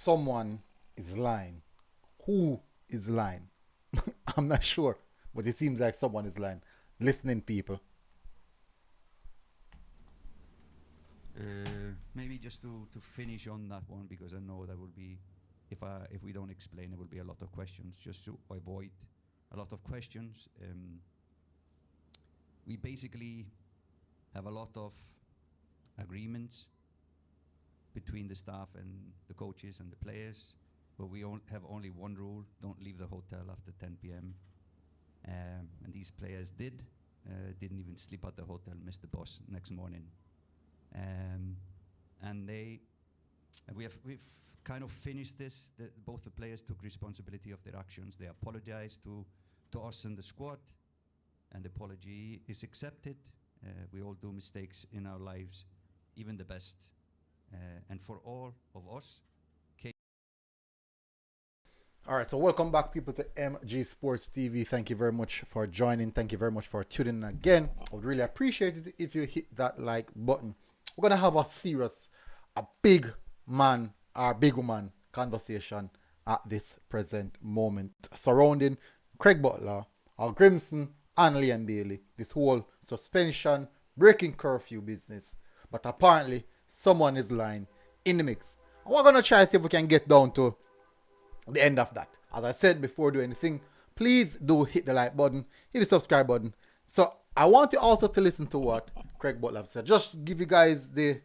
someone is lying. Who is lying? I'm not sure, but it seems like someone is lying. Listening, people. Maybe just to finish on that one, because I know that will be, if we don't explain, it will be a lot of questions. Just to avoid a lot of questions, we basically have a lot of agreements between the staff and the coaches and the players, but we have only one rule: don't leave the hotel after 10 p.m. And these players didn't even sleep at the hotel, missed the bus next morning. And we've kind of finished this. Both the players took responsibility of their actions. They apologized to us and the squad, and the apology is accepted. We all do mistakes in our lives, even the best. And for all of us, All right, so welcome back, people, to MG Sports TV. Thank you very much for joining. Thank you very much for tuning in again. I would really appreciate it if you hit that like button. We're going to have a big man or big woman conversation at this present moment surrounding Craig Butler, Hallgrimsson, and Liam Bailey. This whole suspension, breaking curfew business. But apparently, someone is lying in the mix. And we're going to try to see if we can get down to the end of that. As I said before, do anything, please do hit the like button, hit the subscribe button. So I want you also to listen to what Craig Butler said. Just give you guys the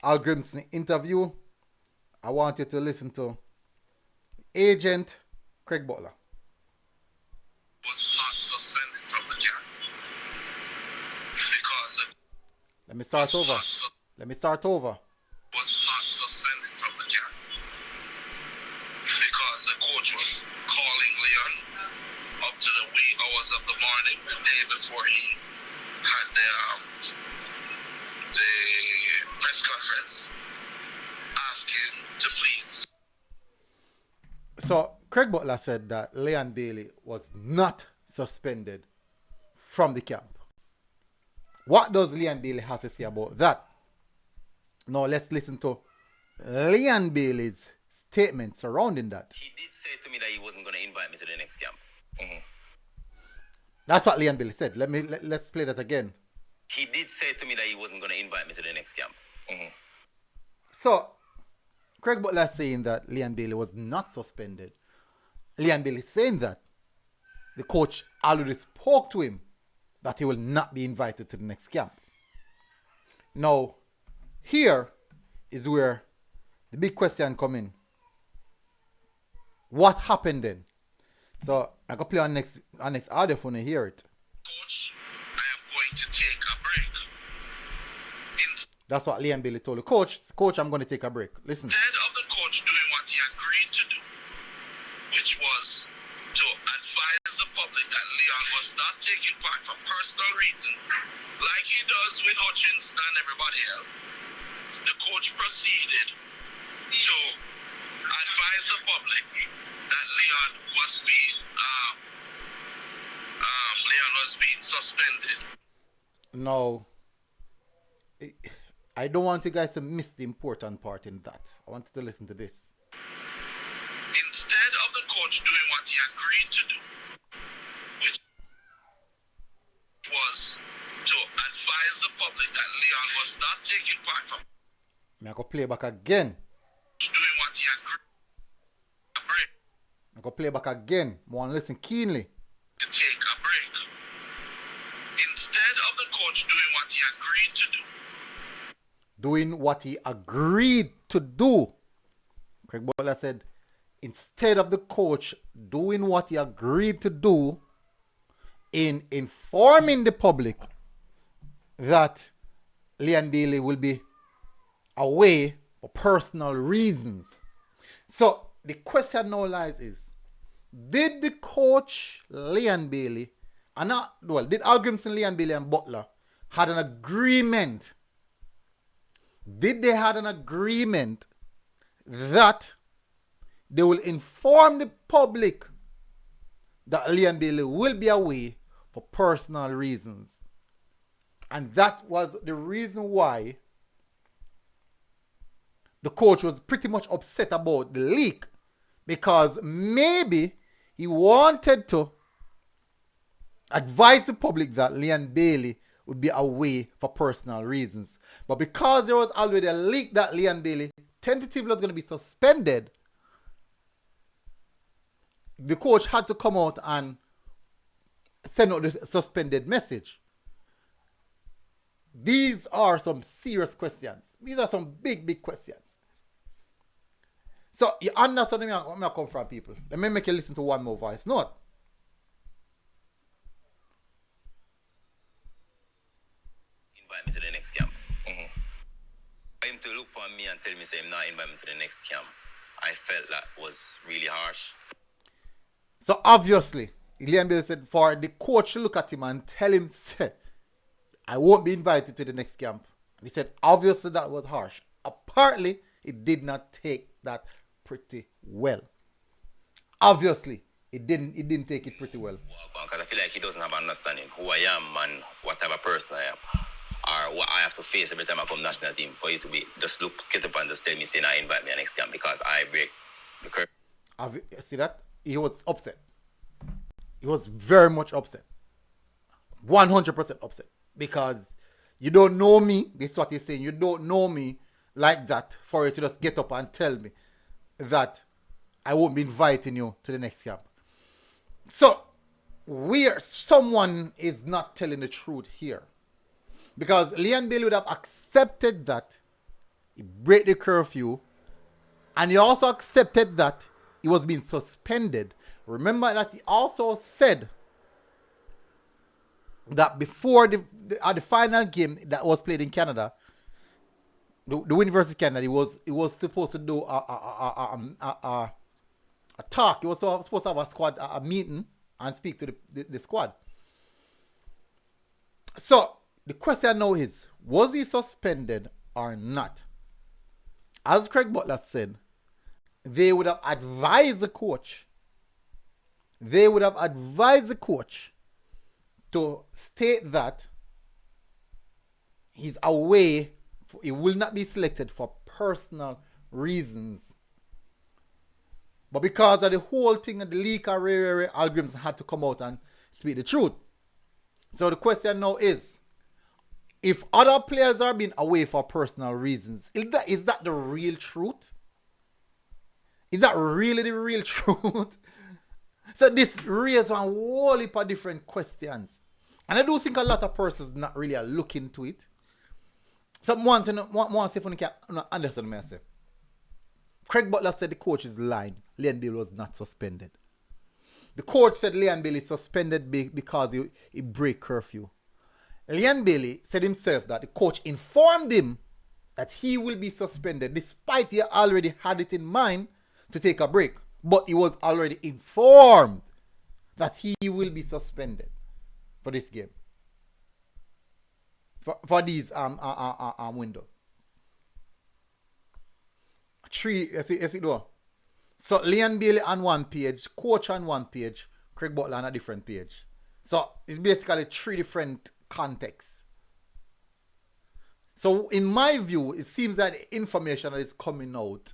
Hallgrimsson interview. I want you to listen to agent Craig Butler. Was not suspended from the camp because Let me start over. was not suspended from the camp because the coach was calling Leon up to the wee hours of the morning, the day before he had the press conference, asking to please. So Craig Butler said that Leon Bailey was not suspended from the camp. What does Leon Bailey have to say about that? Now let's listen to Leon Bailey's statement surrounding that. He did say to me that he wasn't going to invite me to the next camp. That's what Leon Bailey said. Let's play that again. He did say to me that he wasn't going to invite me to the next camp. So Craig Butler saying that Leon Bailey was not suspended. Leon Bailey saying that the coach already spoke to him that he will not be invited to the next camp. Now, here is where the big question come in. What happened then? So I can play on next audio phone and hear it. Coach, I am going to take a break. That's what Leon Bailey told the coach. Coach, I'm going to take a break. Listen. Instead of the coach doing what he agreed to do, which was to advise the public that Leon was not taking part for personal reasons, like he does with Hutchins and everybody else, the coach proceeded to advise the public that Leon was being suspended. No. I don't want you guys to miss the important part in that. I want you to listen to this. Instead of the coach doing what he agreed to do, which was to advise the public that Leon was not taking part from I'm going to play back again. doing what he agreed I'm going to play back again. I want to listen keenly. to take a break. Instead of the coach doing what he agreed to do, Doing what he agreed to do. Craig Butler said, instead of the coach doing what he agreed to do in informing the public that Leon Bailey will be away for personal reasons. So the question now lies is, did the coach Leon Bailey, did Hallgrimsson, Leon Bailey and Butler had an agreement? Did they have an agreement that they will inform the public that Leon Bailey will be away for personal reasons? And that was the reason why the coach was pretty much upset about the leak because maybe he wanted to advise the public that Leon Bailey would be away for personal reasons. But because there was already a leak that Leon Bailey tentatively was going to be suspended, the coach had to come out and send out the suspended message. These are some serious questions. These are some big questions. So you understand where I come from, people. Let me make you listen to one more voice note. Invite me to the next camp. For him to look for me and tell me, say him not invite me to the next camp, I felt that was really harsh. So obviously, Leon Bailey said for the coach to look at him and tell him, say, I won't be invited to the next camp. And he said, obviously that was harsh. Apparently, it did not take that pretty well. Obviously, it didn't take it pretty well. Because I feel like he doesn't have understanding who I am and what type of person I am. Or what I have to face every time I come national team for you to be just look get up and just tell me, say, nah, invite me next camp because I break the curfew. See that? He was upset. He was very much upset. 100% upset. Because you don't know me. This is what he's saying. You don't know me like that for you to just get up and tell me that I won't be inviting you to the next camp. So, someone is not telling the truth here. Because Leon Bailey would have accepted that he break the curfew, and he also accepted that he was being suspended. Remember that he also said that before the final game that was played in Canada, the win versus Canada, he was supposed to do a talk. He was supposed to have a squad a meeting and speak to the squad. So the question now is, was he suspended or not? As Craig Butler said, they would have advised the coach. They would have advised the coach to state that he's away, he will not be selected for personal reasons. But because of the whole thing and the leak, Hallgrimsson had to come out and speak the truth. So the question now is, if other players are being away for personal reasons, is that the real truth? Is that really the real truth? So this raises one whole heap of different questions. And I do think a lot of persons not really are looking into it. So I want to see if you can understand what I say. Craig Butler said the coach is lying. Leon Bailey was not suspended. The coach said Leon Bailey suspended because he break curfew. Leon Bailey said himself that the coach informed him that he will be suspended despite he already had it in mind to take a break. But he was already informed that he will be suspended for this game. For these window. Three, yes it do. So Leon Bailey on one page, coach on one page, Craig Butler on a different page. So it's basically three different contexts. So in my view, it seems that the information that is coming out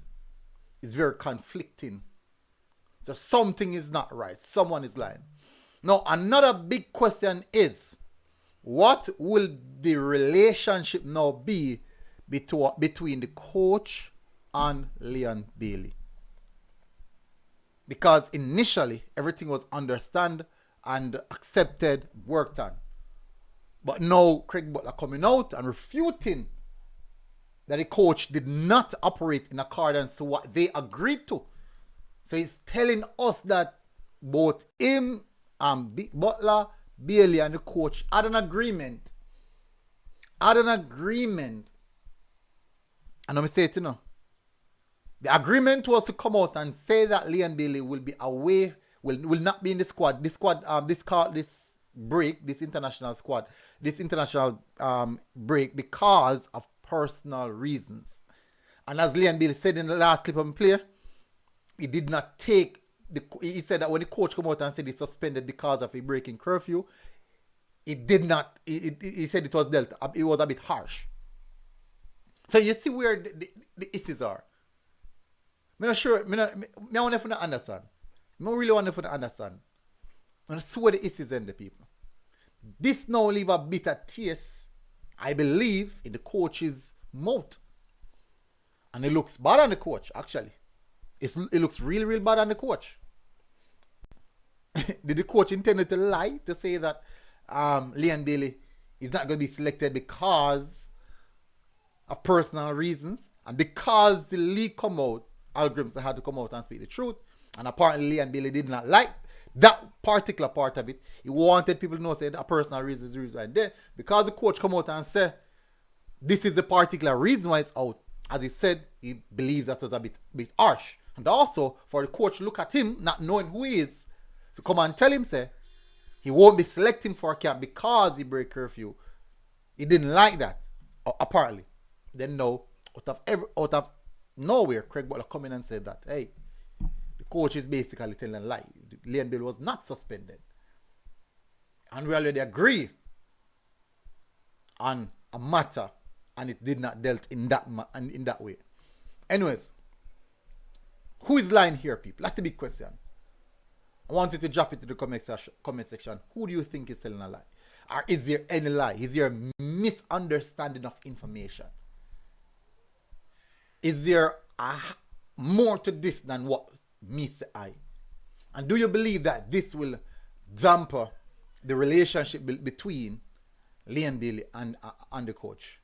is very conflicting. So something is not right. Someone is lying. Now, another big question is, what will the relationship now be between the coach and Leon Bailey? Because initially, everything was understood and accepted, worked on. But now, Craig Butler coming out and refuting that the coach did not operate in accordance to what they agreed to. So he's telling us that both him and Butler, Bailey, and the coach had an agreement. And let me say it, the agreement was to come out and say that Leon Bailey will be away, will not be in the squad. This international break because of personal reasons. And as Leon Bailey said in the last clip of the play, he did not take he said that when the coach came out and said he suspended because of a breaking curfew, he did not. He said it was dealt. It was a bit harsh. So you see where the issues are. I'm not sure. I want to understand. I really want to understand. And that's where the issues end, the people. This now leave a bitter taste, I believe, in the coach's mouth. And it looks bad on the coach, actually. It looks really, really bad on the coach. Did the coach intend to lie to say that Leon Bailey is not going to be selected because of personal reasons? And because the league come out, Hallgrimsson had to come out and speak the truth. And apparently Leon Bailey did not like that particular part of it. He wanted people to know say that personal reason is the reason why there. Because the coach come out and say this is the particular reason why it's out. As he said, he believes that was a bit harsh. And also for the coach to look at him, not knowing who he is, to come and tell him say he won't be selecting for a camp because he break curfew. He didn't like that, apparently. Then no, out of nowhere, Craig Butler come in and said that, hey, the coach is basically telling a lie. Leon Bailey was not suspended. And we already agree on a matter, and it did not dealt in that way. Anyways, who is lying here, people? That's the big question. I want you to drop it to the comment section. Who do you think is telling a lie? Or is there any lie? Is there a misunderstanding of information? Is there more to this than what meets the eye? And do you believe that this will damper the relationship between Leon Bailey and the coach?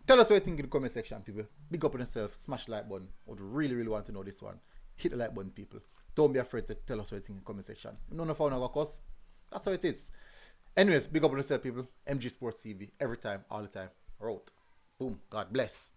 Tell us what you think in the comment section, people. Big up on yourself. Smash the like button. I would really, really want to know this one. Hit the like button, people. Don't be afraid to tell us what you think in the comment section. None of our cuss. That's how it is. Anyways, big up on yourself, people. MG Sports TV. Every time, all the time. We're out. Boom. God bless.